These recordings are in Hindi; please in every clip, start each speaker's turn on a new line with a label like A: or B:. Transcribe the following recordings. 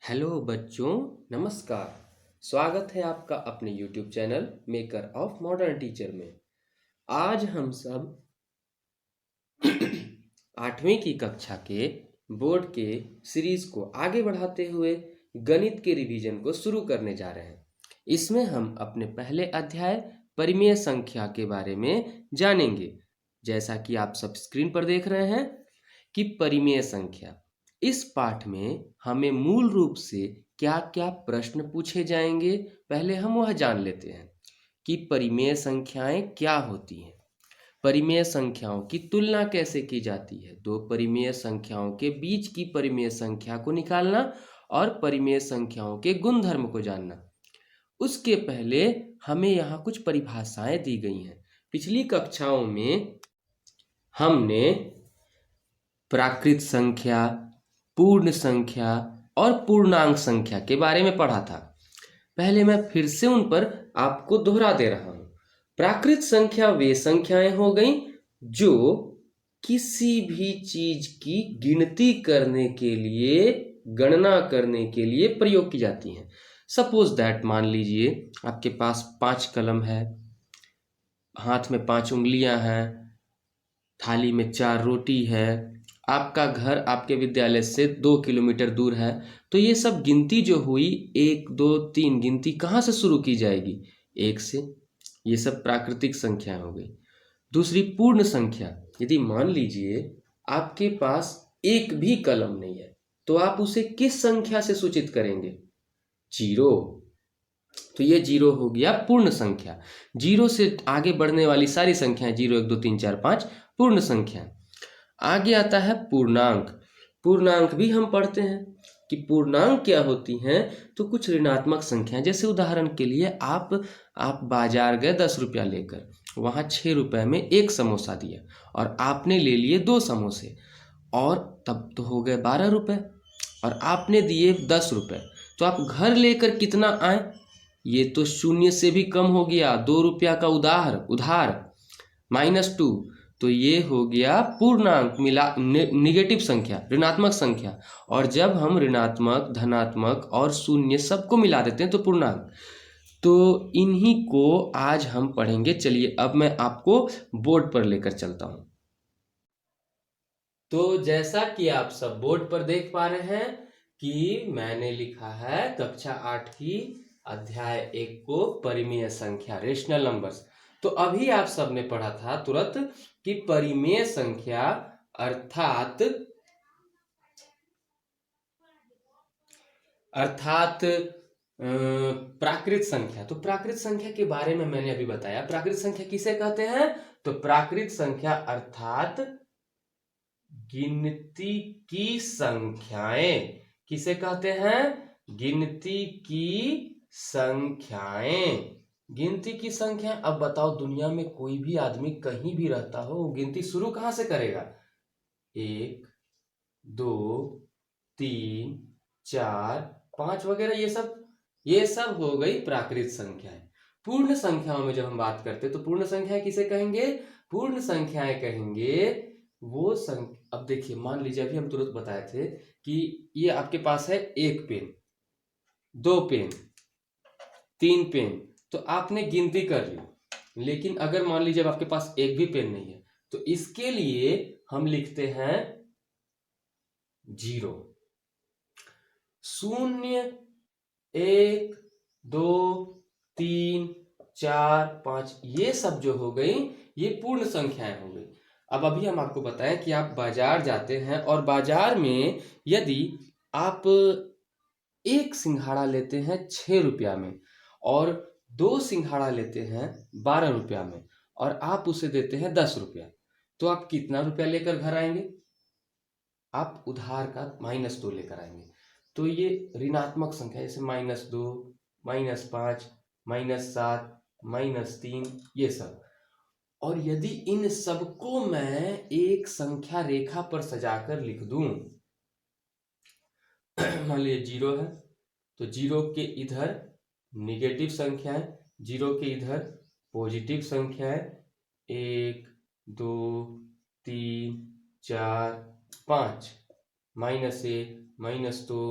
A: हेलो बच्चों, नमस्कार। स्वागत है आपका अपने YouTube channel maker of modern teacher में। आज हम सब 8वीं की कक्षा के बोर्ड के सीरीज को आगे बढ़ाते हुए गणित के रिवीजन को शुरू करने जा रहे हैं। इसमें हम अपने पहले अध्याय परिमेय संख्या के बारे में जानेंगे। जैसा कि आप सब स्क्रीन पर देख रहे हैं कि परिमेय संख्या, इस पाठ में हमें मूल रूप से क्या क्या प्रश्न पूछे जाएंगे, पहले हम वह जान लेते हैं कि परिमेय संख्याएं क्या होती हैं, परिमेय संख्याओं की तुलना कैसे की जाती है, दो परिमेय संख्याओं के बीच की परिमेय संख्या को निकालना और परिमेय संख्याओं के गुणधर्म को जानना। उसके पहले हमें यहाँ कुछ परिभाषाएं दी गई हैं। पिछली कक्षाओं में हमने प्राकृत संख्या, पूर्ण संख्या और पूर्णांक संख्या के बारे में पढ़ा था। पहले मैं फिर से उन पर आपको दोहरा दे रहा हूं। प्राकृत संख्या वे संख्याएं हो गई जो किसी भी चीज की गिनती करने के लिए, गणना करने के लिए प्रयोग की जाती हैं। सपोज दैट, मान लीजिए आपके पास 5 कलम है, हाथ में 5 उंगलियां हैं, थाली में 4 रोटी है, आपका घर आपके विद्यालय से 2 किलोमीटर दूर है। तो ये सब गिनती जो हुई, 1 2 3, गिनती कहाँ से शुरू की जाएगी? 1 से। ये सब प्राकृतिक संख्या हो गई। दूसरी पूर्ण संख्या, यदि मान लीजिए आपके पास एक भी कलम नहीं है, तो आप उसे किस संख्या से सूचित करेंगे? 0। तो ये 0 हो गया पूर्ण संख्या। 0 से आगे बढ़ने वाली सारी संख्याएं 0 1 2 3 4 5 पूर्ण संख्या। आगे आता है पूर्णांक। पूर्णांक भी हम पढ़ते हैं कि पूर्णांक क्या होती हैं। तो कुछ ऋणात्मक संख्याएं, जैसे उदाहरण के लिए आप बाजार गए 10 रुपया लेकर, वहाँ 6 रुपए में एक समोसा दिया और आपने ले लिए 2 समोसे, और तब तो हो गए 12 रुपए, और आपने दिए 10 रुपए। तो आप घर लेकर कितना आए? ये तो शून्य से भी कम हो गया, 2 रुपया का उधार -2। तो ये हो गया पूर्णांक, निगेटिव संख्या, ऋणात्मक संख्या। और जब हम ऋणात्मक, धनात्मक और शून्य सबको मिला देते हैं तो पूर्णांक। तो इन्हीं को आज हम पढ़ेंगे। चलिए अब मैं आपको बोर्ड पर लेकर चलता हूं। तो जैसा कि आप सब बोर्ड पर देख पा रहे हैं कि मैंने लिखा है कक्षा 8 की अध्याय 1 को परिमेय संख्या, रेशनल नंबर्स। तो अभी आप सबने पढ़ा था तुरंत कि परिमेय संख्या अर्थात प्राकृत संख्या। तो प्राकृत संख्या के बारे में मैंने अभी बताया। प्राकृत संख्या किसे कहते हैं? तो प्राकृत संख्या अर्थात गिनती की संख्याएं। किसे कहते हैं? गिनती की संख्याएं। गिनती की संख्या। अब बताओ, दुनिया में कोई भी आदमी कहीं भी रहता हो, वो गिनती शुरू कहां से करेगा? 1 2 3 4 5 वगैरह, ये सब हो गई प्राकृत संख्याएं। पूर्ण संख्याओं में जब हम बात करते हैं तो पूर्ण संख्याएं किसे कहेंगे? पूर्ण संख्याएं कहेंगे वो संख्या। अब देखिए, मान लीजिए अभी हम तुरंत बताए थे कि ये आपके पास है 1 पेन, 2 पेन, 3 पेन, तो आपने गिनती कर ली। लेकिन अगर मान लीजिए अब आपके पास एक भी पेन नहीं है, तो इसके लिए हम लिखते हैं 0। 0 1 2 3 4 5, ये सब जो हो गई ये पूर्ण संख्याएं हो गई। अब अभी हम आपको बताएं कि आप बाजार जाते हैं और बाजार में यदि आप एक सिंघाड़ा लेते हैं 6 रुपया में और 2 सिंघाड़ा लेते हैं 12 रुपया में, और आप उसे देते हैं 10 रुपया, तो आप कितना रुपया लेकर घर आएंगे? आप उधार का -2 लेकर आएंगे। तो ये ऋणात्मक संख्या, जैसे -2 -5 -7 -3, ये सब। और यदि इन सबको मैं एक संख्या रेखा पर सजाकर लिख दूं, मान लीजिए 0 है, तो 0 के इधर निगेटिव संख्या है, 0 के इधर पॉजिटिव संख्या है, 1 2 3 4 5, -1 -2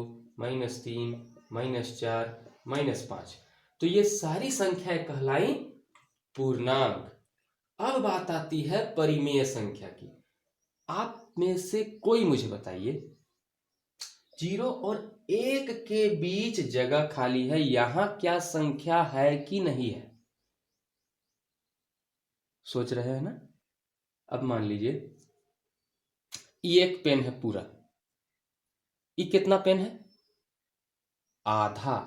A: -3, -4, -5। तो ये सारी संख्याएं कहलाई पूर्णांक। अब बात आती है परिमेय संख्या की। आप में से कोई मुझे बताइए, 0 और 1 के बीच जगह खाली है, यहां क्या संख्या है कि नहीं है? सोच रहे हैं ना? अब मान लीजिए ये एक पेन है पूरा, ये कितना पेन है? आधा।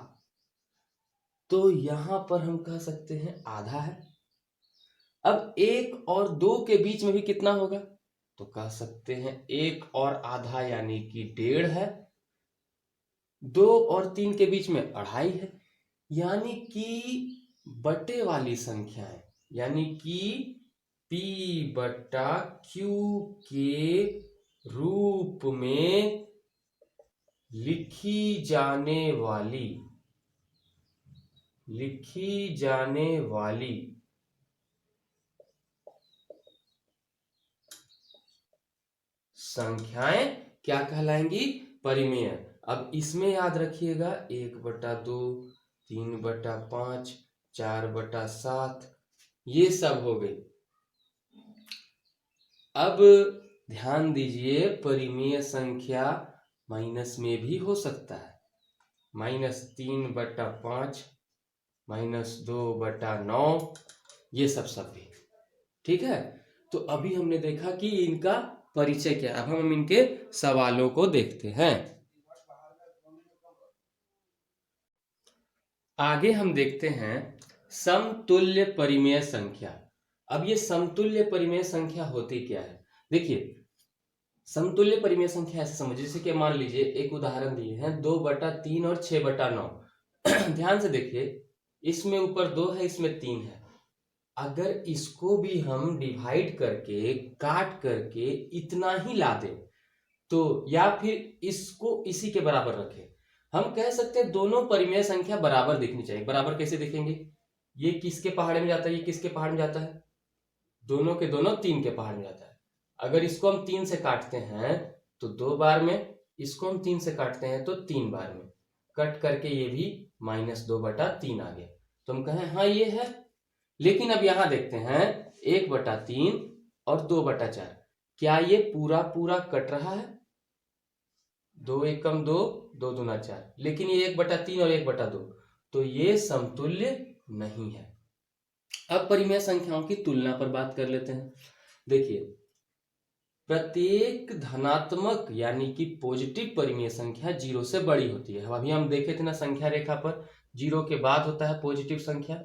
A: तो यहां पर हम कह सकते हैं आधा है। अब 1 और 2 के बीच में भी कितना होगा? तो कह सकते हैं 1 और आधा यानी कि 1.5 है। 2 और 3 के बीच में 2.5 है। यानी कि बटे वाली संख्याएं, यानी कि P बटा Q के रूप में लिखी जाने वाली संख्याएं क्या कहलाएंगी? परिमेय। अब इसमें याद रखिएगा 1/2, 3/5, 4/7 ये सब हो गई। अब ध्यान दीजिए, परिमेय संख्या माइनस में भी हो सकता है। -3/5, -2/9 ये सब भी। ठीक है, तो अभी हमने देखा कि इनका परिचय क्या है। अब हम इनके सवालों को देखते हैं। आगे हम देखते हैं समतुल्य परिमेय संख्या। अब ये समतुल्य परिमेय संख्या होती क्या है? देखिए, समतुल्य परिमेय संख्या ऐसे समझिए, जैसे कि मान लीजिए एक उदाहरण दिए हैं 2/3 और 6/9। ध्यान से देखिए, इसमें ऊपर 2 है, इसमें 3 है। अगर इसको भी हम डिवाइड करके काट करके इतना ही ला दें, तो या फिर इसको इसी के बराबर रखें, हम कह सकते हैं दोनों परिमेय संख्या बराबर दिखनी चाहिए। बराबर कैसे दिखेंगे? ये किसके पहाड़े में जाता है, ये किसके पहाड़ में जाता है? दोनों के दोनों 3 के पहाड़ में जाता है। अगर इसको हम 3 से काटते हैं तो 2 बार में, इसको हम 3 से काटते हैं तो 3 बार में, कट करके ये भी -2/3 आ गया। तो हम कहें हाँ ये है। लेकिन अब यहां देखते हैं 1/3 और 2/4, क्या ये पूरा पूरा कट रहा है? 2 एकम 2, 2 दूना 4, लेकिन ये 1/3 और 1/2, तो ये समतुल्य नहीं है। अब परिमेय संख्याओं की तुलना पर बात कर लेते हैं। देखिए, प्रत्येक धनात्मक यानी कि पॉजिटिव परिमेय संख्या 0 से बड़ी होती है। अभी हम देखे थे ना संख्या रेखा पर, 0 के बाद होता है पॉजिटिव संख्या।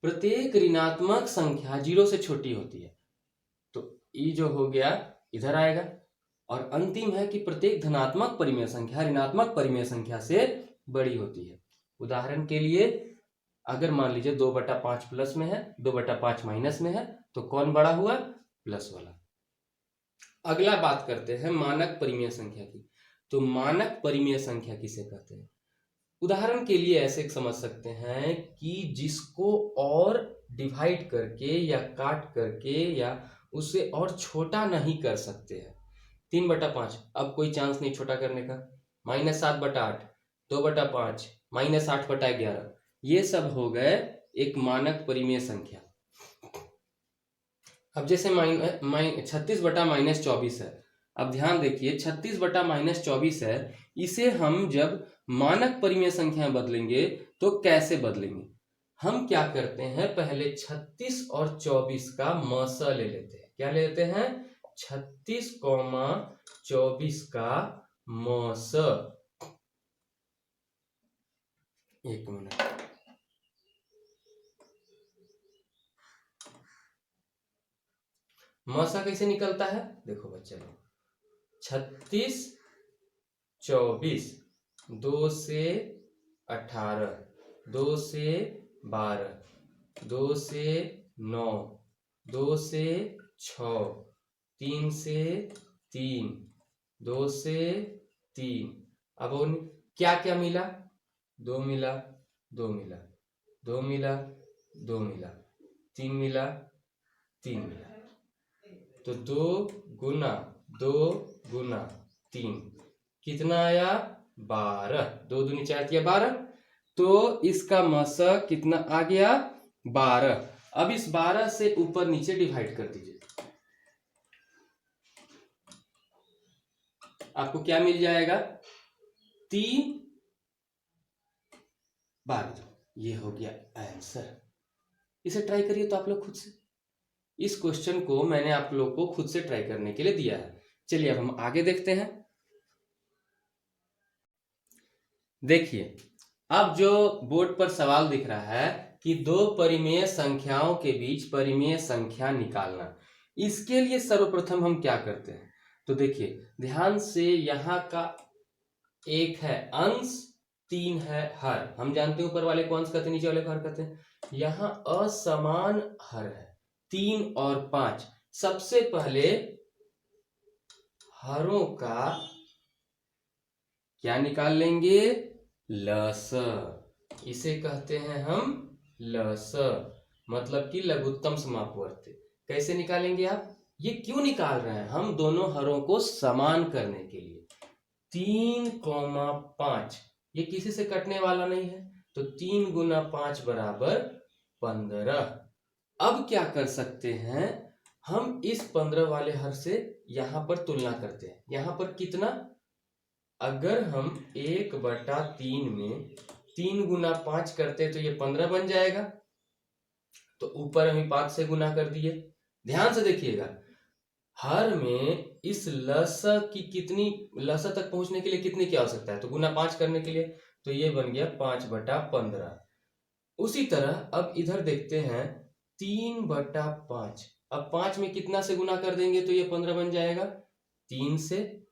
A: प्रत्येक ऋणात्मक संख्या 0 से छोटी होती है, तो ई जो हो गया इधर आएगा। और अंतिम है कि प्रत्येक धनात्मक परिमेय संख्या ऋणात्मक परिमेय संख्या से बड़ी होती है। उदाहरण के लिए, अगर मान लीजिए 2/5 प्लस में है, 2/5 माइनस में है, तो कौन बड़ा हुआ? प्लस वाला। अगला बात करते हैं मानक परिमेय संख्या की। तो मानक परिमेय संख्या किसे कहते हैं? उदाहरण के लिए ऐसे समझ सकते हैं कि जिसको और डिवाइड करके या काट करके या उसे और छोटा नहीं कर सकते हैं। 3/5, अब कोई चांस नहीं छोटा करने का। -7/8, 2/5, -8/11, ये सब हो गए एक मानक परिमेय संख्या। अब जैसे 36/-24 है। अब ध्यान देखिए, 36/-24 है, इसे हम जब मानक परिमेय संख्या में बदलेंगे तो कैसे बदलेंगे? हम क्या करते हैं, पहले 36 और 24 का मस ले लेते हैं। क्या ले लेते हैं? 36, 24 का मस। एक मिनट, मसा कैसे निकलता है? देखो बच्चे लोग, 36, 24, 2 से 18, 2 से 12, 2 से 9, 2 से 6, 3 से 3, 2 से 3। अब उन क्या क्या मिला? 2 मिला, 2 मिला, 2 मिला, 2 मिला, 3 मिला, 3 मिला। तो 2 गुना 3 कितना आया? 12, 2 दूनी 4 या 12, तो इसका मस कितना आ गया 12। अब इस 12 से ऊपर नीचे डिवाइड कर दीजिए, आपको क्या मिल जाएगा 3 12। ये हो गया आंसर। इसे ट्राई करिए तो आप लोग खुद से। इस क्वेश्चन को मैंने आप लोग को खुद से ट्राई करने के लिए दिया है। चलिए अब हम आगे देखते हैं। देखिए अब जो बोर्ड पर सवाल दिख रहा है कि दो परिमेय संख्याओं के बीच परिमेय संख्या निकालना, इसके लिए सर्वप्रथम हम क्या करते हैं। तो देखिए ध्यान से, यहाँ का 1 है अंश, 3 है हर। हम जानते हैं ऊपर वाले को अंश कहते हैं, नीचे वाले को हर कहते हैं। यहाँ असमान हर है 3 और 5। सबसे पहले हरों का क्या निकाल लेंगे, लस। इसे कहते हैं हम लस, मतलब कि लघुत्तम समापवर्ती। कैसे निकालेंगे आप, ये क्यों निकाल रहे हैं, हम दोनों हरों को समान करने के लिए। 3,5 ये किसी से कटने वाला नहीं है, तो 3 गुना 5 बराबर 15। अब क्या कर सकते हैं, हम इस 15 वाले हर से यहां पर तुलना करते हैं। यहां पर कितना, अगर हम 1/3 में 3 गुना 5 करते तो ये 15 बन जाएगा। तो ऊपर हम 5 से गुना कर दिए। ध्यान से देखिएगा, हर में इस लस की कितनी, लस तक पहुंचने के लिए कितनी की आवश्यकता है, तो गुना 5 करने के लिए, तो ये बन गया 5/15। उसी तरह अब इधर देखते हैं 3/5। अब 5 में कितना से गुना कर देंगे तो ये 15 बन जाएगा, 3 से,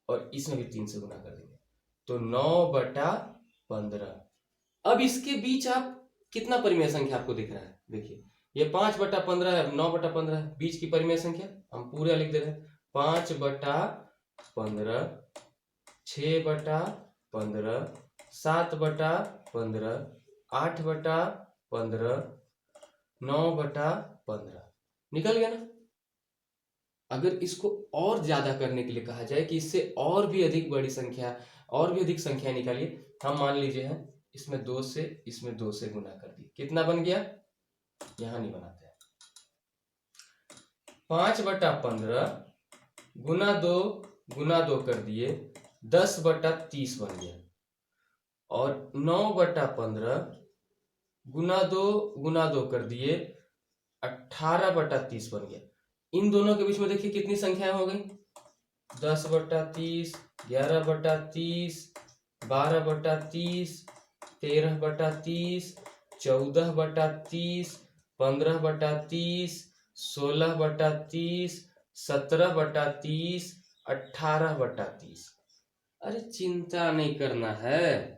A: और इसमें भी 3 से गुना कर देंगे तो 9/15। अब इसके बीच आप कितना परिमेय संख्या आपको दिख रहा है, देखिए ये 5/15 है, 9/15 है, बीच की परिमेय संख्या हम पूरा लिख दे रहे हैं। 5/15, 6/15, 7/15, 8/15, 9/15 निकल गया ना। अगर इसको और ज्यादा करने के लिए कहा जाए कि इससे और भी अधिक बड़ी संख्या, और भी अधिक संख्या निकालिए, हम मान लीजिए हैं इसमें 2 से गुना कर दिए, कितना बन गया, यहां नहीं बनाते हैं। 5/15 गुना 2 कर दिए, 10/30 बन गया। और 9/15 गुना दो कर दिए, 18/30 बन गया। इन दोनों के बीच में देखिए कितनी संख्याएं हो गई, 10/30, 11/30, 12/30, 13/30, 14/30, 15/30, 16/30, 17/30, 18/30। अरे चिंता नहीं करना है।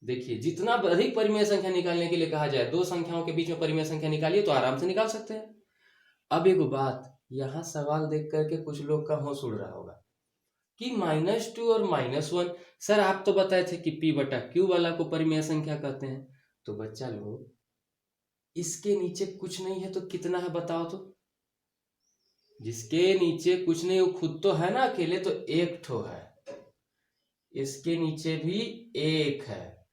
A: देखिए जितना अधिक परिमेय संख्या निकालने के लिए कहा जाए, दो संख्याओं के बीच में परिमेय संख्या निकालिए तो आराम से निकाल सकते हैं। अब एक बात, यहाँ सवाल देख करके कुछ लोग का होश उड़ रहा होगा कि -2 और -1, सर आप तो बताए थे कि P/Q वाला को परिमेय संख्या कहते हैं। तो बच्चा लोग, इसके नीचे कुछ नहीं है तो कितना है बताओ तो। जिसके नीचे कुछ नहीं वो खुद तो है ना अकेले, तो 1 ठो है। इसके नीचे भी 1 है,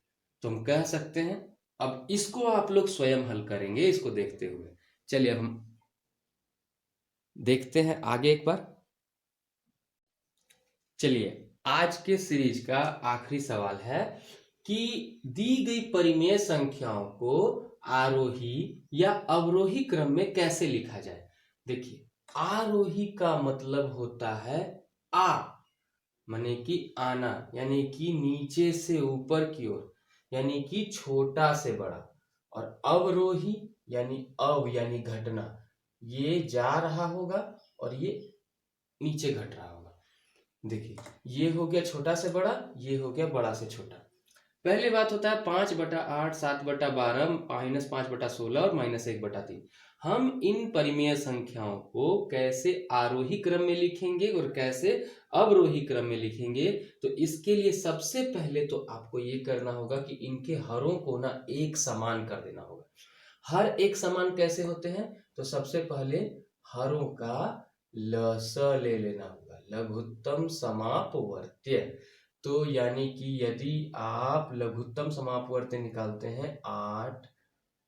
A: तुम कह सकते हैं। अब इसको आप लोग स्वयं हल करेंगे इसको देखते हुए। चलिए अब हम देखते हैं आगे एक बार। चलिए आज के सीरीज का आखिरी सवाल है कि दी गई परिमेय संख्याओं को आरोही या अवरोही क्रम में कैसे लिखा जाए। देखिए आरोही का मतलब होता है आ, माने कि आना, यानी कि नीचे से ऊपर की ओर, यानी कि छोटा से बड़ा। और अवरोही यानी यानी घटना, ये जा रहा होगा और ये नीचे घट रहा होगा। देखिए ये हो गया छोटा से बड़ा, ये हो गया बड़ा से छोटा। पहली बात होता है 5/8, 7/12, -5/16 और -1/3। हम इन परिमेय संख्याओं को कैसे आरोही क्रम में लिखेंगे और कैसे अवरोही क्रम में लिखेंगे, तो इसके लिए सबसे पहले तो आपको ये करना होगा कि इनके हरों को ना एक समान कर देना होगा। हर एक समान कैसे होते हैं, तो सबसे पहले हरों का लस ले लेना होगा, लघुत्तम समापवर्त्य। तो यानी कि यदि आप लघुत्तम समापवर्ती निकालते हैं 8,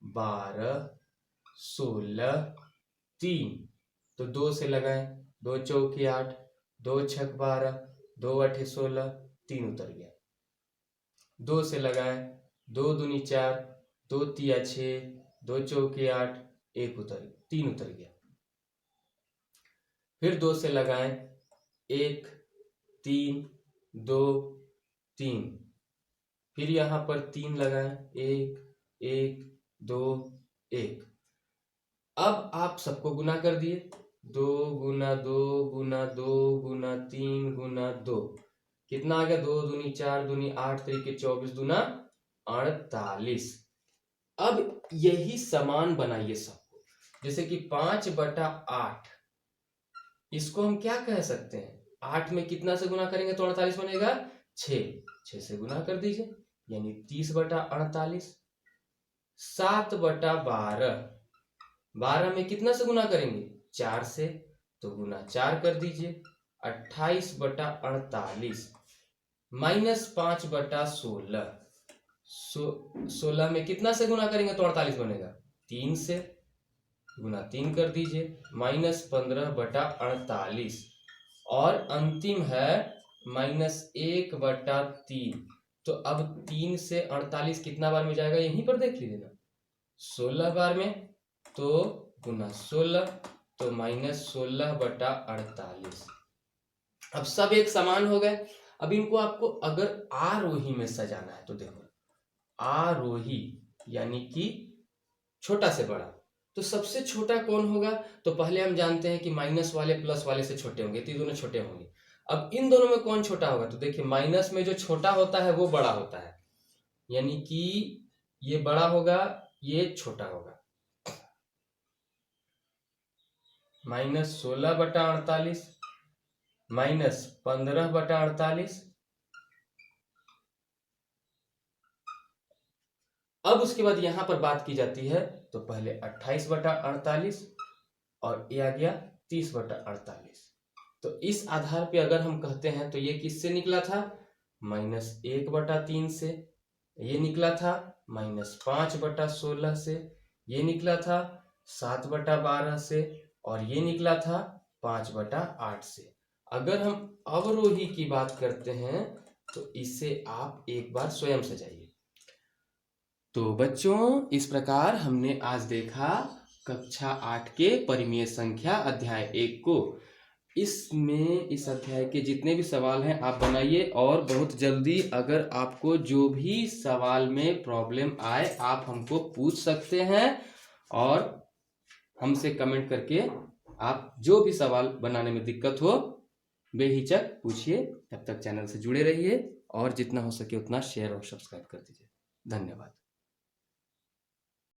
A: 12, 16, 3, तो 2 से लगाएं, 2 चौके 8, 2 छक 12, 2 अठे 16, 3 उतर गया। 2 से लगाएं, 2 दूनी 4, 2 तिया 6, 2 चौके 8, 1 उतर 3 उतर गया। फिर 2 से लगाएं, 1, 3, 2, 3, फिर यहां पर 3 लगाएं, 1, 1, 2, 1। अब आप सबको गुना कर दिए, 2 गुना 2 गुना 2 गुना 3 गुना 2, कितना आ गया? 2 दूनी 4 दूनी 8 तरीके 24 दूना 48। अब यही समान बनाइए सबको, जैसे कि 5/8, इसको हम क्या कह सकते हैं? 8 में कितना से गुना करेंगे तो 48 बनेगा? 6 से गुना कर दीजिए, यानी 30/48। 7/12, 12 में कितना से गुना करेंगे? 4 से, तो गुना 4 कर दीजिए, 28/48 माइनस 5/16, 16 में कितना से गुना करेंगे तो 48 बनेगा? 3 से, गुना 3 कर दीजिए, माइनस 15/48, और अंतिम है -1/3। तो अब 3 से 48 कितना बार में जाएगा यहीं पर देख लीजिए ना, 16 बार में, तो गुना 16, तो -16/48। अब सब एक समान हो गए। अब इनको आपको अगर आरोही में सजाना है तो देखो, आरोही यानी कि छोटा से बड़ा, तो सबसे छोटा कौन होगा? तो पहले हम जानते हैं कि माइनस वाले प्लस वाले से छोटे होंगे, तो ये दोनों छोटे होंगे। अब इन दोनों में कौन छोटा होगा? तो देखिए, माइनस में जो छोटा होता है वो बड़ा होता है, यानी कि ये बड़ा होगा, ये छोटा होगा। -16/48 -15/48। अब उसके बाद यहां पर बात की जाती है, तो पहले 28/48 और ये आ गया 30/48। तो इस आधार पे अगर हम कहते हैं तो ये किससे निकला था? -1/3 से। ये निकला था -5/16 से। ये निकला था 7/12 से, और ये निकला था 5/8 से। अगर हम अवरोही की बात करते हैं तो इसे आप एक बार स्वयं सजाइए। तो बच्चों, इस प्रकार हमने आज देखा कक्षा 8 के परिमेय संख्या अध्याय 1 को। इसमें इस अध्याय के जितने भी सवाल हैं आप बनाइए, और बहुत जल्दी अगर आपको जो भी सवाल में प्रॉब्लम आए आप हमको पूछ सकते हैं, और हमसे कमेंट करके आप जो भी सवाल बनाने में दिक्कत हो बेहिचक पूछिए। तब तक चैनल से जुड़े रहिए, और जितना हो सके उतना शेयर और सब्सक्राइब कर दीजिए। धन्यवाद।